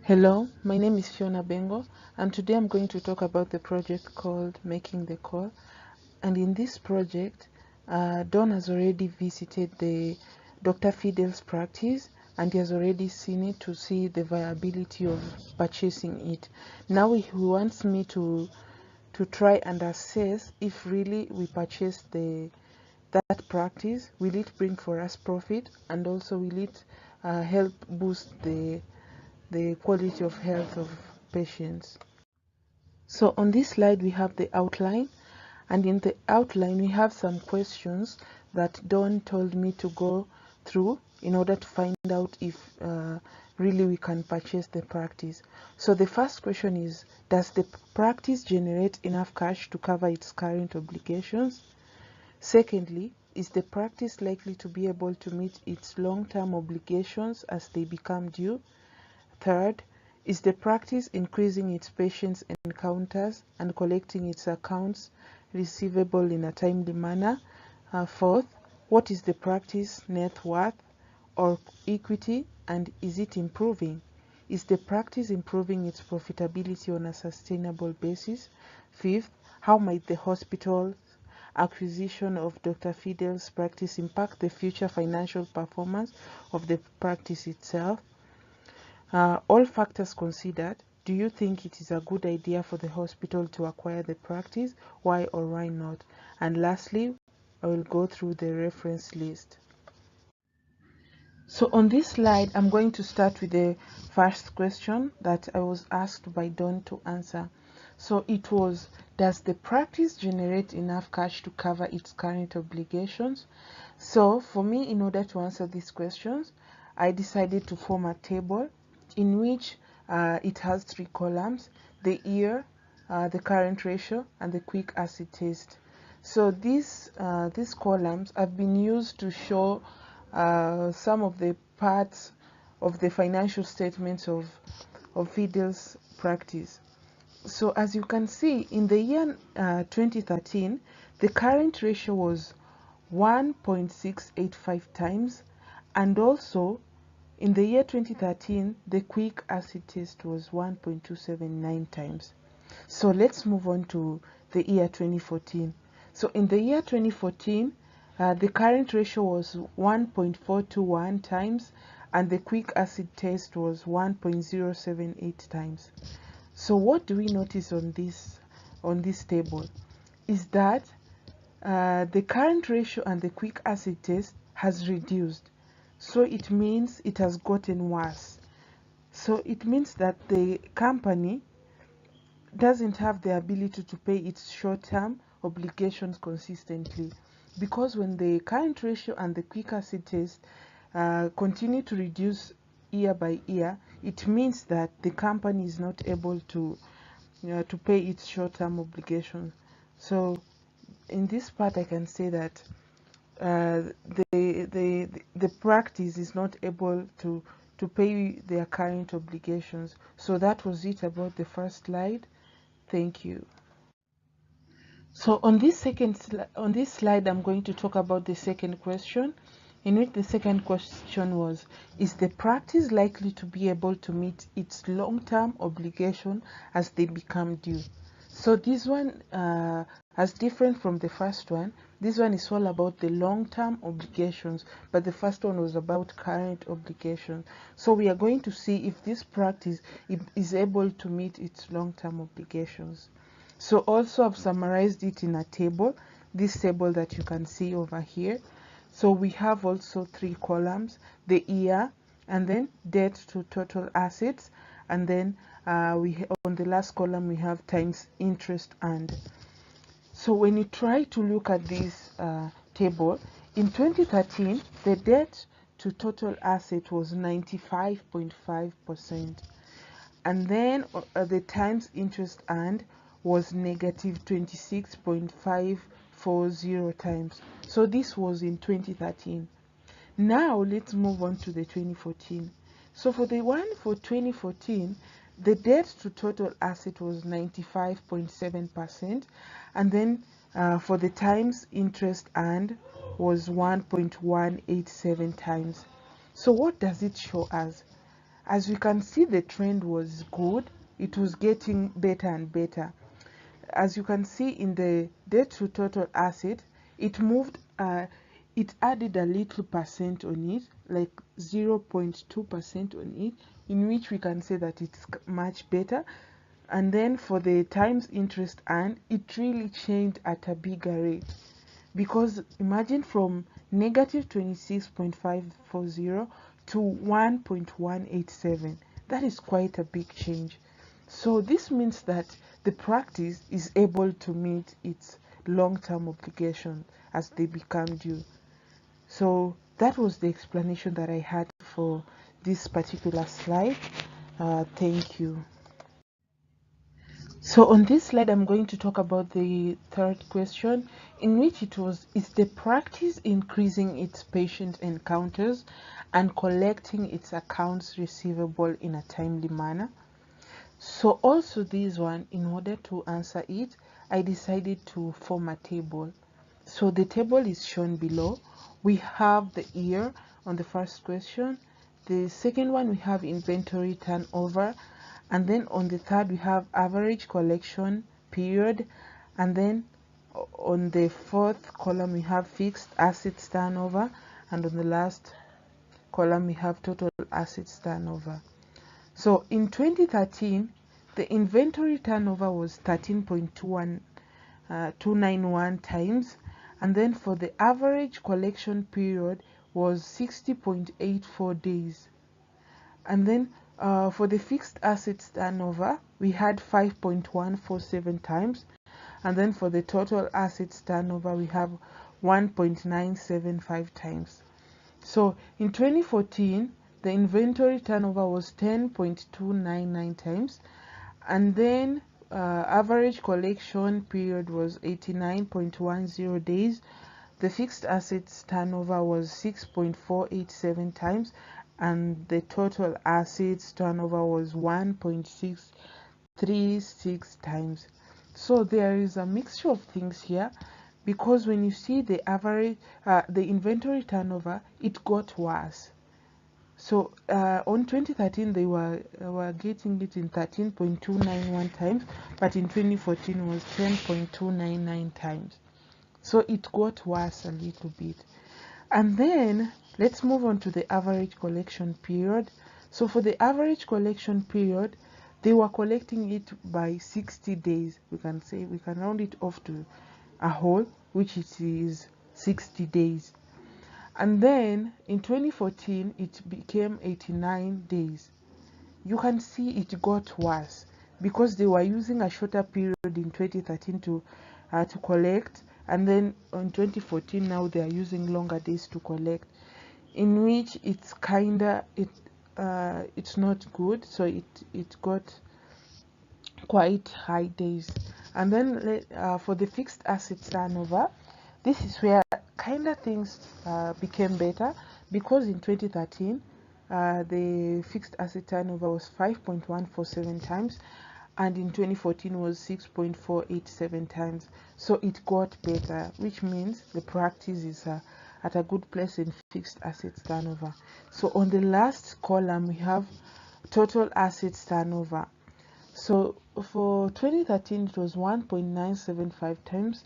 Hello, my name is Fiona Bengo, and today I'm going to talk about the project called Making the Call. And in this project, Don has already visited the Dr. Fidel's practice, and he has already seen it to see the viability of purchasing it. Now he wants me to try and assess if really we purchase that practice, will it bring for us profit, and also will it help boost the quality of health of patients. So on this slide we have the outline, and in the outline we have some questions that Dawn told me to go through in order to find out if really we can purchase the practice. So the first question is, does the practice generate enough cash to cover its current obligations? Secondly, is the practice likely to be able to meet its long-term obligations as they become due? Third, is the practice increasing its patients' encounters and collecting its accounts receivable in a timely manner? Fourth, what is the practice net worth or equity, and is it improving? Is the practice improving its profitability on a sustainable basis? Fifth, how might the hospital's acquisition of Dr. Fidel's practice impact the future financial performance of the practice itself? All factors considered, do you think it is a good idea for the hospital to acquire the practice? Why or why not? And lastly, I will go through the reference list. So on this slide, I'm going to start with the first question that I was asked by Dawn to answer. So it was, does the practice generate enough cash to cover its current obligations? So for me, in order to answer these questions, I decided to form a table in which it has three columns: the year, the current ratio, and the quick acid test. So these columns have been used to show some of the parts of the financial statements of Fidel's practice. So as you can see, in the year 2013, the current ratio was 1.685 times, and also in the year 2013, the quick acid test was 1.279 times. So let's move on to the year 2014. So in the year 2014, the current ratio was 1.421 times, and the quick acid test was 1.078 times. So what do we notice on this table is that the current ratio and the quick acid test has reduced. So it means it has gotten worse. So it means that the company doesn't have the ability to pay its short-term obligations consistently, because when the current ratio and the quick acid test continue to reduce year by year, it means that the company is not able to pay its short-term obligations. So in this part, I can say that the practice is not able to pay their current obligations. So that was it about the first slide. Thank you. So on this slide, I'm going to talk about the second question, in which the second question was, is the practice likely to be able to meet its long-term obligation as they become due? So this one, as different from the first one, this one is all about the long-term obligations, but the first one was about current obligations. So we are going to see if this practice is able to meet its long-term obligations. So also I've summarized it in a table, this table that you can see over here. So we have also three columns: the year, and then debt to total assets, and then on the last column we have times interest earned. So when you try to look at this table, in 2013, the debt to total asset was 95.5%. And then the times interest earned was negative 26.540 times. So this was in 2013. Now let's move on to the 2014. So for the one for 2014, the debt to total asset was 95.7%, and then for the times interest earned was 1.187 times. So what does it show us? as we can see, the trend was good. It was getting better and better. As you can see in the debt to total asset, it moved, it added a little percent on it, like 0.2% on it, in which we can say that it's much better. And then for the times interest earned, it really changed at a bigger rate. Because imagine from negative 26.540 to 1.187. That is quite a big change. So this means that the practice is able to meet its long-term obligation as they become due. So that was the explanation that I had for this particular slide. Thank you. So on this slide, I'm going to talk about the third question, in which it was, is the practice increasing its patient encounters and collecting its accounts receivable in a timely manner? So also this one, in order to answer it, I decided to form a table. So the table is shown below. We have the year on the first question. The second one, we have inventory turnover. And then on the third, we have average collection period. And then on the fourth column, we have fixed assets turnover. And on the last column, we have total assets turnover. So in 2013, the inventory turnover was 13.291 times. And then for the average collection period was 60.84 days. And then for the fixed assets turnover, we had 5.147 times. And then for the total assets turnover, we have 1.975 times. So in 2014, the inventory turnover was 10.299 times. And then average collection period was 89.10 days. The fixed assets turnover was 6.487 times, and the total assets turnover was 1.636 times. So there is a mixture of things here, because when you see the average, the inventory turnover, it got worse. So on 2013, they were getting it in 13.291 times, but in 2014 was 10.299 times. So it got worse a little bit. And then let's move on to the average collection period. So for the average collection period, they were collecting it by 60 days. We can say, we can round it off to a whole, which it is 60 days. And then in 2014, it became 89 days. You can see it got worse because they were using a shorter period in 2013 to collect, and then in 2014 now they are using longer days to collect, in which it's kinda it's not good. So it got quite high days. And then for the fixed assets turnover, this is where kind of things became better, because in 2013 the fixed asset turnover was 5.147 times, and in 2014 was 6.487 times. So it got better, which means the practice is at a good place in fixed assets turnover. So on the last column, we have total assets turnover. So for 2013, it was 1.975 times,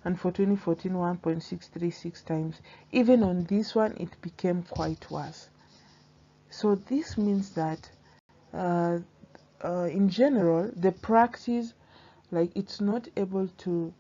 and for 2014, 1.636 times. Even on this one, it became quite worse. So this means that in general, the practice, like, it's not able to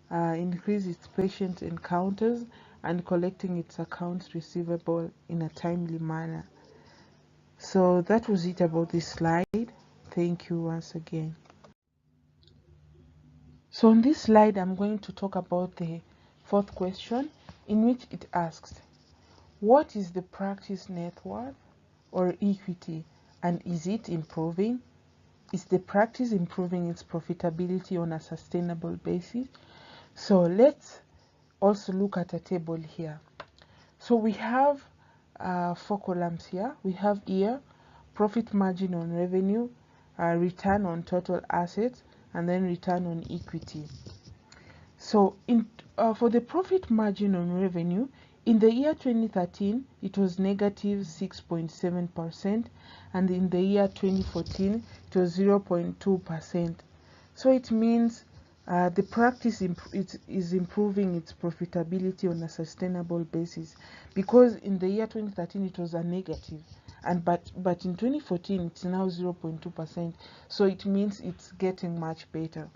increase its patient encounters and collecting its accounts receivable in a timely manner. So that was it about this slide. Thank you once again. So on this slide, I'm going to talk about the fourth question, in which it asks, what is the practice net worth or equity, and is it improving? Is the practice improving its profitability on a sustainable basis? So let's also look at a table here. So we have 4 columns here. We have year, profit margin on revenue, return on total assets, and then return on equity. So for the profit margin on revenue, In the year 2013, it was negative 6.7%, and in the year 2014, it was 0.2%. So it means the practice is improving its profitability on a sustainable basis, because in the year 2013 it was a negative, and but in 2014 it's now 0.2%. So it means it's getting much better.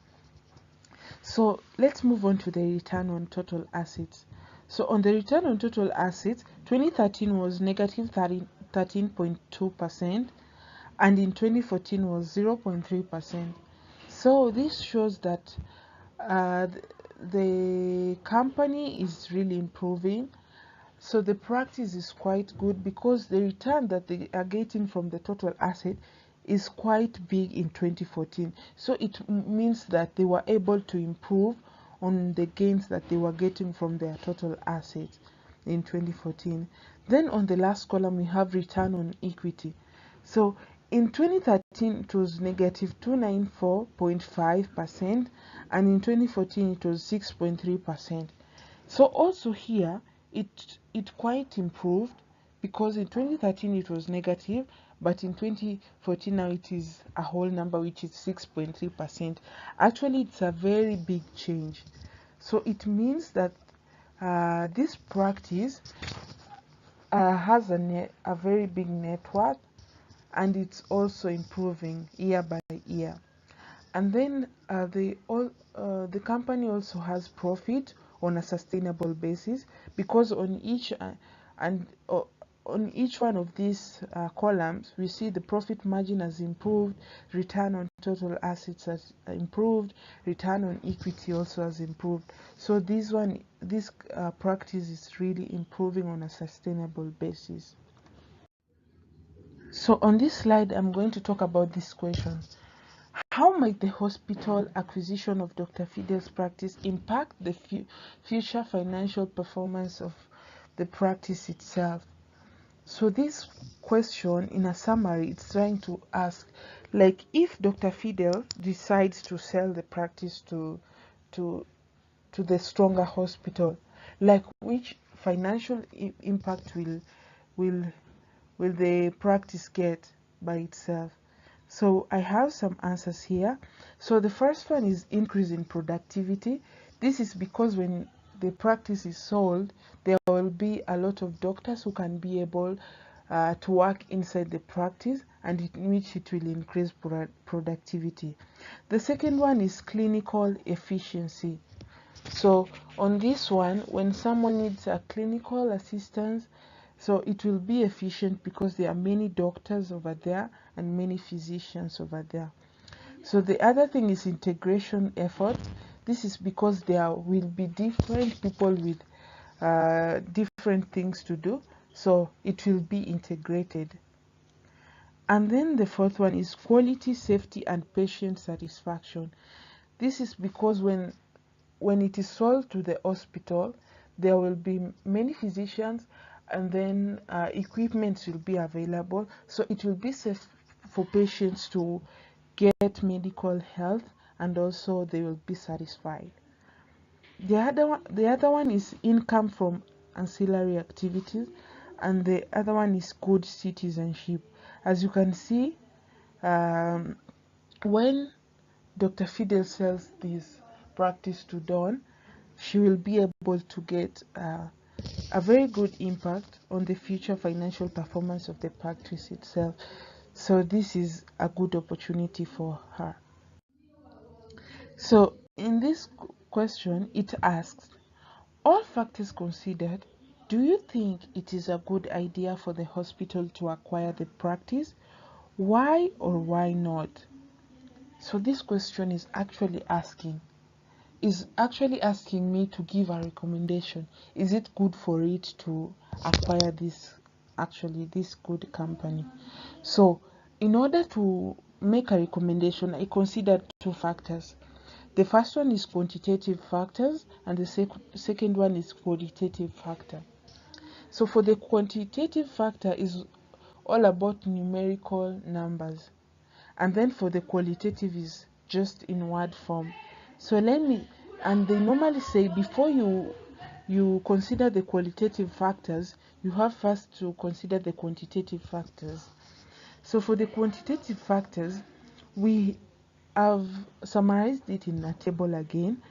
So let's move on to the return on total assets. So on the return on total assets, 2013 was negative 13.2%, and in 2014 was 0.3%. So this shows that the company is really improving. So the practice is quite good, because the return that they are getting from the total asset is quite big in 2014. So it means that they were able to improve on the gains that they were getting from their total assets in 2014. Then on the last column we have return on equity. So in 2013 it was negative 294.5%, and in 2014 it was 6.3%. So also here it quite improved, because in 2013 it was negative, but in 2014 now it is a whole number, which is 6.3%. Actually, it's a very big change. So it means that this practice has a very big network, and it's also improving year by year. And then the company also has profit on a sustainable basis, because on each on each one of these columns we see the profit margin has improved, return on total assets has improved, return on equity also has improved. So this practice is really improving on a sustainable basis. So on this slide I'm going to talk about this question: how might the hospital acquisition of Dr. Fidel's practice impact the future financial performance of the practice itself? So this question, in a summary, it's trying to ask, like, if Dr. Fidel decides to sell the practice to the stronger hospital, like, which financial impact will the practice get by itself? So I have some answers here. So the first one is increase in productivity. This is because when the practice is sold, there will be a lot of doctors who can be able to work inside the practice, and in which it will increase productivity. The second one is clinical efficiency. So on this one, when someone needs a clinical assistance, so it will be efficient, because there are many doctors over there and many physicians over there. So the other thing is integration effort. This is because there will be different people with different things to do, so it will be integrated. And then the fourth one is quality, safety, and patient satisfaction. This is because when it is sold to the hospital, there will be many physicians, and then equipment will be available, so it will be safe for patients to get medical health, and also they will be satisfied. The other one is income from ancillary activities, and the other one is good citizenship. As you can see, when Dr. Fidel sells this practice to Dawn, she will be able to get a very good impact on the future financial performance of the practice itself. So this is a good opportunity for her. So in this question, it asks, all factors considered, do you think it is a good idea for the hospital to acquire the practice? Why or why not? So this question is actually asking me to give a recommendation. Is it good for it to acquire this good company? So in order to make a recommendation, I considered two factors. The first one is quantitative factors, and the second one is qualitative factor. So for the quantitative factor is all about numerical numbers, and then for the qualitative is just in word form. So and they normally say, before you you consider the qualitative factors, you have first to consider the quantitative factors. So for the quantitative factors, we have summarized it in a table again.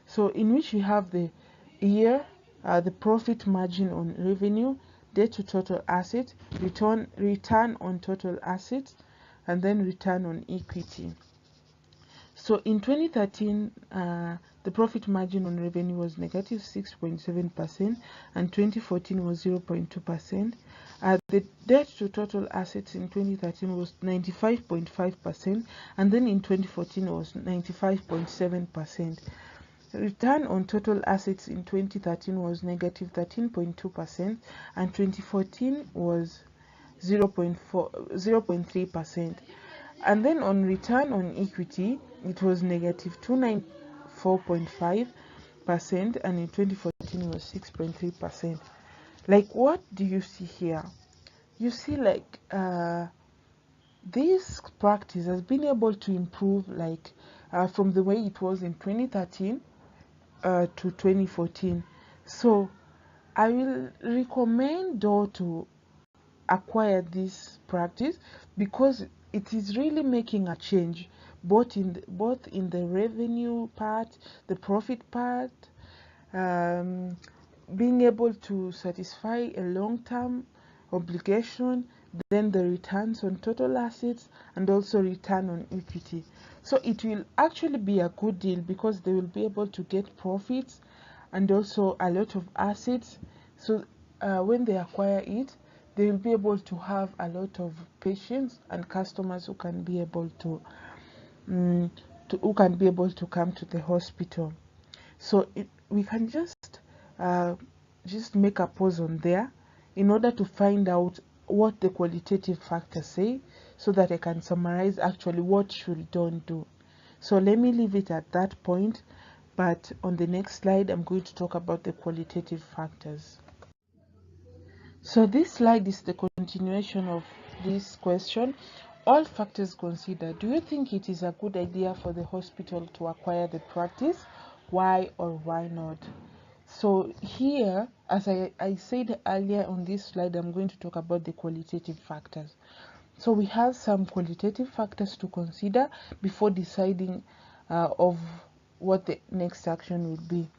So in which we have the year, the profit margin on revenue, debt to total assets, return on total assets, and then return on equity. So in 2013, the profit margin on revenue was negative 6.7%, and 2014 was 0.2%. The debt to total assets in 2013 was 95.5%, and then in 2014 was 95.7%. Return on total assets in 2013 was negative 13.2%, and 2014 was 0.3%. And then on return on equity, it was negative 294.5%, and in 2014 it was 6.3%. Like, what do you see here? You see, like, this practice has been able to improve, like, from the way it was in 2013 to 2014. So I will recommend DOR to acquire this practice, because it is really making a change both in the revenue part, the profit part, being able to satisfy a long-term obligation, then the returns on total assets, and also return on equity. So it will actually be a good deal, because they will be able to get profits and also a lot of assets. So when they acquire it, they will be able to have a lot of patients and customers who can be able to come to the hospital. So we can just make a pause on there in order to find out what the qualitative factors say, so that I can summarize actually what should DON do. So let me leave it at that point, but on the next slide I'm going to talk about the qualitative factors. So this slide is the continuation of this question. All factors considered, do you think it is a good idea for the hospital to acquire the practice? Why or why not? So here, as I said earlier on this slide, I'm going to talk about the qualitative factors. So we have some qualitative factors to consider before deciding of what the next action will be.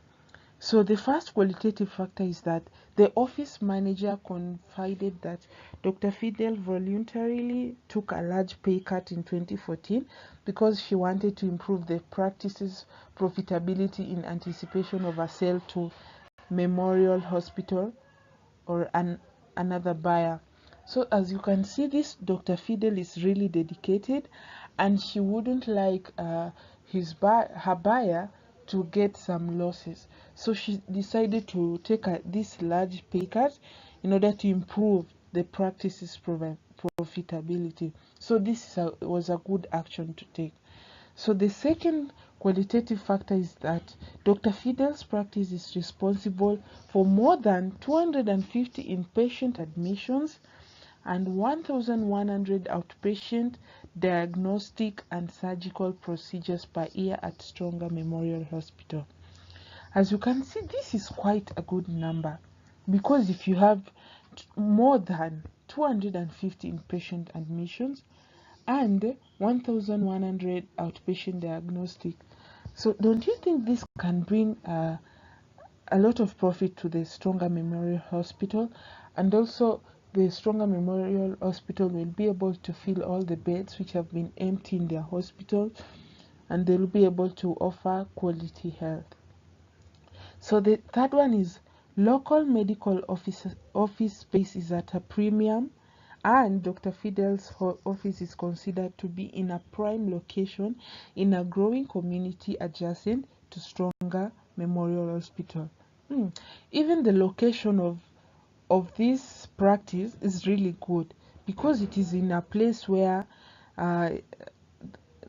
So the first qualitative factor is that the office manager confided that Dr. Fidel voluntarily took a large pay cut in 2014 because she wanted to improve the practice's profitability in anticipation of a sale to Memorial Hospital or another buyer. So as you can see, this Dr. Fidel is really dedicated, and she wouldn't like her buyer to get some losses. So she decided to take this large pay cut in order to improve the practice's profitability. So this was a good action to take. So the second qualitative factor is that Dr. Fidel's practice is responsible for more than 250 inpatient admissions and 1,100 outpatient diagnostic and surgical procedures per year at Stronger Memorial Hospital. As you can see, this is quite a good number, because if you have more than 250 inpatient admissions and 1,100 outpatient diagnostic, so don't you think this can bring a lot of profit to the Stronger Memorial Hospital? And also the Stronger Memorial Hospital will be able to fill all the beds which have been empty in their hospital, and they will be able to offer quality health. So the third one is local medical office space is at a premium, and Dr. Fidel's office is considered to be in a prime location in a growing community adjacent to Stronger Memorial Hospital. Even the location of this practice is really good, because it is in a place where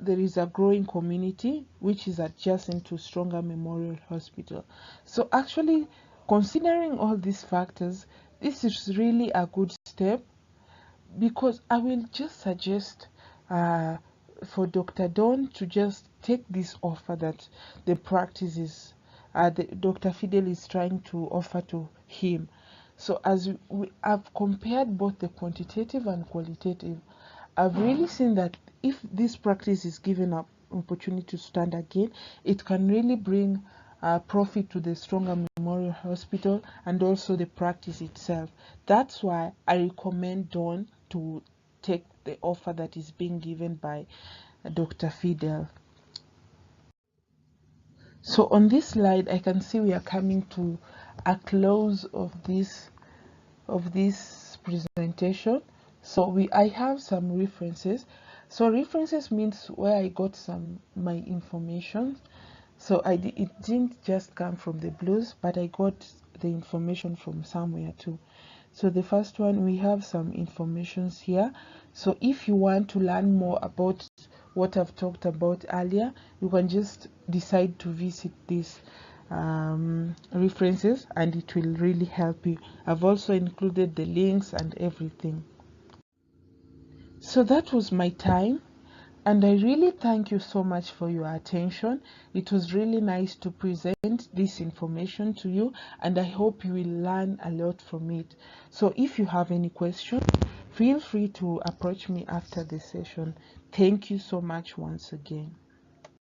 there is a growing community which is adjacent to Stronger Memorial Hospital. So actually, considering all these factors, this is really a good step, because I will just suggest for Dr. Dawn to just take this offer that the practice is Dr. Fidel is trying to offer to him. So as we have compared both the quantitative and qualitative, I've really seen that if this practice is given an opportunity to stand again, it can really bring profit to the Stronger Memorial Hospital and also the practice itself. That's why I recommend Dawn to take the offer that is being given by Dr. Fidel. So on this slide, I can see we are coming to a close of this presentation. So I have some references. So references means where I got my information. So it didn't just come from the blues, but I got the information from somewhere too. So the first one, we have some informations here. So if you want to learn more about what I've talked about earlier, you can just decide to visit these references and it will really help you. I've also included the links and everything. So that was my time, and I really thank you so much for your attention. It was really nice to present this information to you, and I hope you will learn a lot from it. So if you have any questions, feel free to approach me after the session. Thank you so much once again.